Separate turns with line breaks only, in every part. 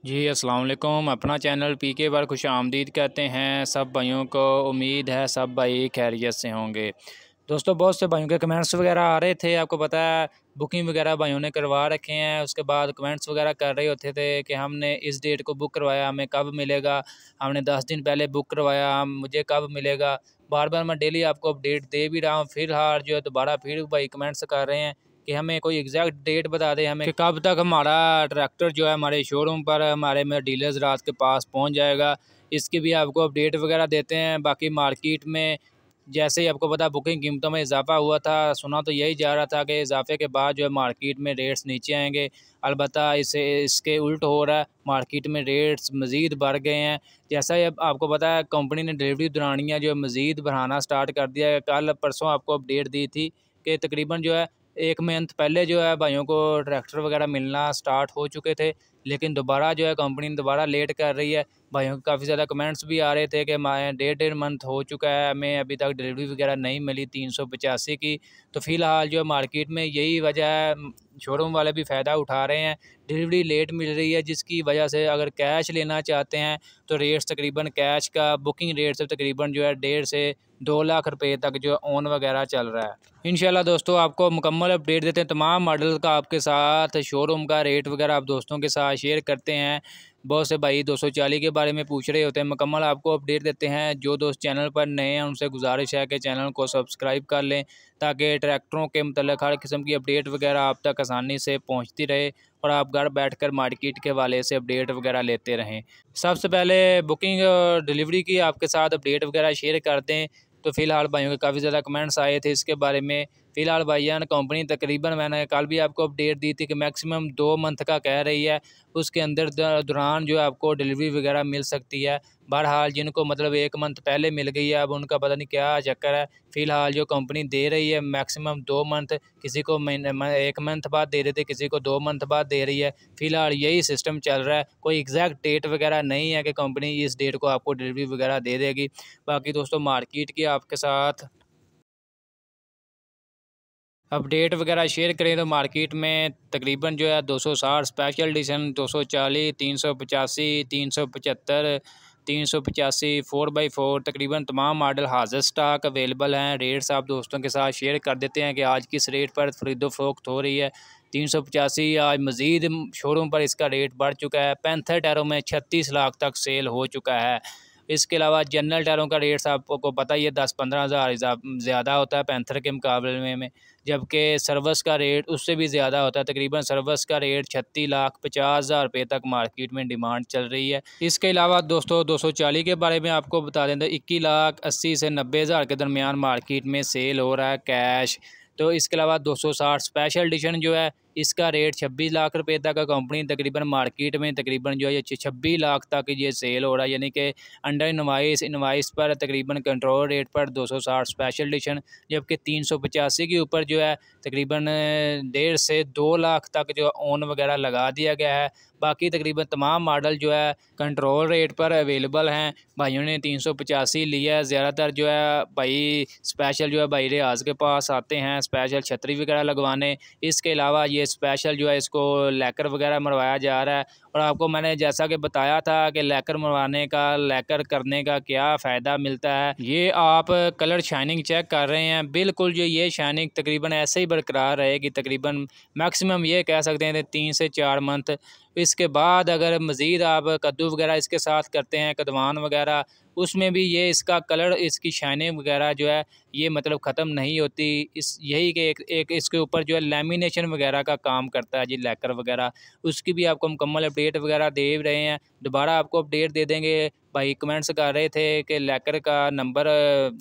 जी अस्सलाम वालेकुम। अपना चैनल पीके पर खुश आमदीद कहते हैं सब भाइयों को। उम्मीद है सब भाई खैरियत से होंगे। दोस्तों बहुत से भाइयों के कमेंट्स वगैरह आ रहे थे, आपको पता है बुकिंग वगैरह भाइयों ने करवा रखे हैं। उसके बाद कमेंट्स वगैरह कर रहे होते थे कि हमने इस डेट को बुक करवाया, हमें कब मिलेगा, हमने 10 दिन पहले बुक करवाया, हम मुझे कब मिलेगा। बार बार मैं डेली आपको अपडेट दे भी रहा हूँ, फिलहाल जो है दोबारा फिर भाई कमेंट्स कर रहे हैं कि हमें कोई एग्जैक्ट डेट बता दें, हमें कि कब तक हमारा ट्रैक्टर जो है हमारे शोरूम पर, हमारे में डीलर्स रात के पास पहुंच जाएगा। इसकी भी आपको अपडेट वगैरह देते हैं। बाकी मार्केट में जैसे ही आपको पता बुकिंग कीमतों में इजाफा हुआ था, सुना तो यही जा रहा था कि इजाफे के बाद जो है मार्केट में रेट्स नीचे आएंगे। अलबत्ता इसे इसके उल्ट हो रहा है, मार्केट में रेट्स मज़ीद बढ़ गए हैं। जैसा ही अब आपको पता है कंपनी ने डिलीवरी दुरानियाँ जो है मज़ीद बढ़ाना स्टार्ट कर दिया है। कल परसों आपको अपडेट दी थी कि तकरीबन जो है 1 मंथ पहले जो है भाइयों को ट्रैक्टर वगैरह मिलना स्टार्ट हो चुके थे, लेकिन दोबारा जो है कंपनी दोबारा लेट कर रही है। भाइयों के काफ़ी ज़्यादा कमेंट्स भी आ रहे थे कि हमारे 1.5 मंथ हो चुका है, हमें अभी तक डिलीवरी वगैरह नहीं मिली 385 की। तो फ़िलहाल जो है मार्केट में यही वजह है, शोरूम वाले भी फ़ायदा उठा रहे हैं। डिलीवरी लेट मिल रही है जिसकी वजह से अगर कैश लेना चाहते हैं तो रेट्स तकरीबन कैश का बुकिंग रेट से तकरीबन जो है 1.5 से 2 लाख रुपए तक जो ऑन वगैरह चल रहा है। इंशाल्लाह दोस्तों आपको मुकम्मल अपडेट देते हैं, तमाम मॉडल का आपके साथ शोरूम का रेट वगैरह आप दोस्तों के साथ शेयर करते हैं। बहुत से भाई 240 के बारे में पूछ रहे होते हैं, मुकम्मल आपको अपडेट देते हैं। जो दोस्त चैनल पर नए हैं उनसे गुजारिश है कि चैनल को सब्सक्राइब कर लें ताकि ट्रैक्टरों के मतलब हर किस्म की अपडेट वगैरह आप तक आसानी से पहुंचती रहे और आप घर बैठकर मार्केट के हवाले से अपडेट वगैरह लेते रहें। सबसे पहले बुकिंग और डिलीवरी की आपके साथ अपडेट वगैरह शेयर कर दें। तो फ़िलहाल भाइयों के काफ़ी ज़्यादा कमेंट्स आए थे इसके बारे में। फ़िलहाल भाईजान कंपनी तकरीबन मैंने कल भी आपको अपडेट दी थी कि मैक्सिमम 2 मंथ का कह रही है, उसके अंदर दौरान जो है आपको डिलीवरी वगैरह मिल सकती है। बहरहाल जिनको मतलब 1 मंथ पहले मिल गई है, अब उनका पता नहीं क्या चक्कर है। फ़िलहाल जो कंपनी दे रही है मैक्सिमम 2 मंथ, किसी को 1 मंथ बाद दे रही थी, किसी को 2 मंथ बाद दे रही है। फ़िलहाल यही सिस्टम चल रहा है, कोई एग्जैक्ट डेट वगैरह नहीं है कि कंपनी इस डेट को आपको डिलीवरी वगैरह दे देगी। बाकी दोस्तों मार्केट की आपके साथ अपडेट वगैरह शेयर करें तो मार्केट में तकरीबन जो है 260 स्पेशल एडिशन, 240, 385, 375, 385, 4x4 तकरीबन तमाम मॉडल हाजिर स्टॉक अवेलेबल हैं। रेट्स आप दोस्तों के साथ शेयर कर देते हैं कि आज किस रेट पर खरीदो फरोख्त हो रही है। 385 आज मज़ीद शोरूम पर इसका रेट बढ़ चुका है। पैंथर टायरों में 36 लाख तक सेल हो चुका है। इसके अलावा जनरल टायरों का रेट्स आपको पता ही है 10-15 हज़ार ज़्यादा होता है पैंथर के मुकाबले में, जबकि सर्विस का रेट उससे भी ज़्यादा होता है। तकरीबन सर्विस का रेट 36,50,000 रुपये तक मार्केट में डिमांड चल रही है। इसके अलावा दोस्तों 240 के बारे में आपको बता दें तो 21,80,000 से 90,000 के दरमियान मार्केट में सेल हो रहा है कैश। तो इसके अलावा 260 स्पेशल एडिशन जो है इसका रेट 26 लाख रुपए तक कंपनी तकरीबन मार्केट में तकरीबन जो है ये 26 लाख तक ये सेल हो रहा है, यानी कि अंडर इनवाइस पर तकरीबन कंट्रोल रेट पर 260 स्पेशल एडिशन, जबकि 385 के ऊपर जो है तकरीबन 1.5 से 2 लाख तक जो ऑन वगैरह लगा दिया गया है। बाकी तकरीबन तमाम मॉडल जो है कंट्रोल रेट पर अवेलेबल हैं। भाइयों ने 385 लिया है, ज़्यादातर जो है भाई स्पेशल जो है भाई रियाज के पास आते हैं स्पेशल छतरी वगैरह लगवाने। इसके अलावा ये स्पेशल जो है इसको लैकर वगैरह मरवाया जा रहा है। और आपको मैंने जैसा कि बताया था कि लैकर मरवाने का, लैकर करने का क्या फ़ायदा मिलता है, ये आप कलर शाइनिंग चेक कर रहे हैं, बिल्कुल जो ये शाइनिंग तकरीबन ऐसे ही बरकरार रहेगी। तकरीबन मैक्सिमम ये कह सकते हैं 3 से 4 मंथ। इसके बाद अगर मज़ीद आप कद्दू वगैरह इसके साथ करते हैं, कदवान वगैरह, उसमें भी ये इसका कलर, इसकी शाइनिंग वगैरह जो है ये मतलब ख़त्म नहीं होती। इस यही कि एक इसके ऊपर जो है लैमिनेशन वगैरह का काम करता है जी लैकर वगैरह, उसकी भी आपको मुकम्मल अपडेट वगैरह दे रहे हैं। दोबारा आपको अपडेट दे देंगे। भाई कमेंट्स कर रहे थे कि लैकर का नंबर,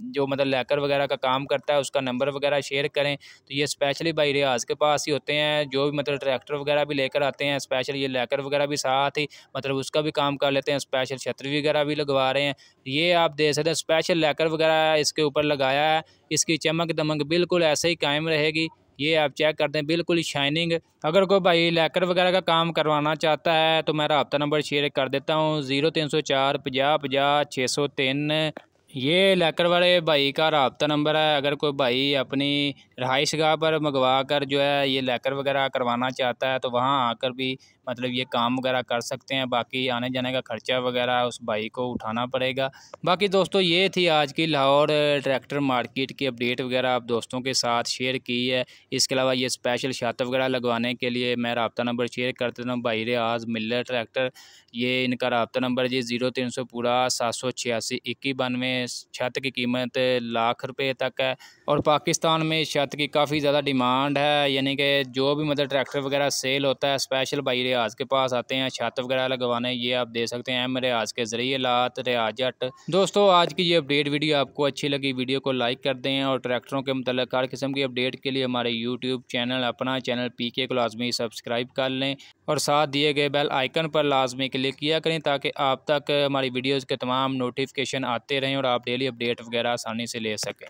जो मतलब लैकर वगैरह का काम करता है उसका नंबर वगैरह शेयर करें। तो ये स्पेशली भाई रियाज के पास ही होते हैं, जो भी मतलब ट्रैक्टर वगैरह भी लेकर आते हैं स्पेशल ये लैकर वगैरह भी साथ ही मतलब उसका भी काम कर लेते हैं, स्पेशल छतरी वगैरह भी लगवा रहे हैं। ये आप देख सकते हैं स्पेशल लैकर वगैरह इसके ऊपर लगाया है, इसकी चमक दमक बिल्कुल ऐसे ही कायम रहेगी। ये आप चेक करते हैं बिल्कुल शाइनिंग। अगर कोई भाई लैकर वगैरह का काम करवाना चाहता है तो मैं रब्ता नंबर शेयर कर देता हूँ 0304 50 50 603। ये लैकर वाले भाई का रब्ता नंबर है। अगर कोई भाई अपनी रहाइश गाह पर मंगवा कर जो है ये लैकर वगैरह करवाना चाहता है तो वहाँ आकर भी मतलब ये काम वगैरह कर सकते हैं। बाकी आने जाने का खर्चा वगैरह उस भाई को उठाना पड़ेगा। बाकी दोस्तों ये थी आज की लाहौर ट्रैक्टर मार्केट की अपडेट वगैरह आप दोस्तों के साथ शेयर की है। इसके अलावा ये स्पेशल छत वगैरह लगवाने के लिए मैं रब्ता नंबर शेयर कर देता हूँ। भाई रियाज मिल्लर ट्रैक्टर, ये इनका रब्ता नंबर जी 0300 पूरा 786 2192। छत की कीमत ₹1,00,000 तक है और पाकिस्तान में इस छत की काफ़ी ज़्यादा डिमांड है, यानी कि जो भी मतलब ट्रैक्टर वगैरह सेल होता है स्पेशल भाई रियाज के पास आते हैं छत वगैरह लगवाने। ये आप दे सकते हैं एम रियाज के ज़रिए लात रियाज जट। दोस्तों आज की ये अपडेट वीडियो आपको अच्छी लगी, वीडियो को लाइक कर दें और ट्रैक्टरों के मतलब हर किस्म की अपडेट के लिए हमारे यूट्यूब चैनल अपना चैनल PK को लाजमी सब्सक्राइब कर लें और साथ दिए गए बेल आइकन पर लाजमी क्लिक किया करें ताकि आप तक हमारी वीडियोज़ के तमाम नोटिफिकेशन आते रहें और आप डेली अपडेट वगैरह आसानी से ले सकें।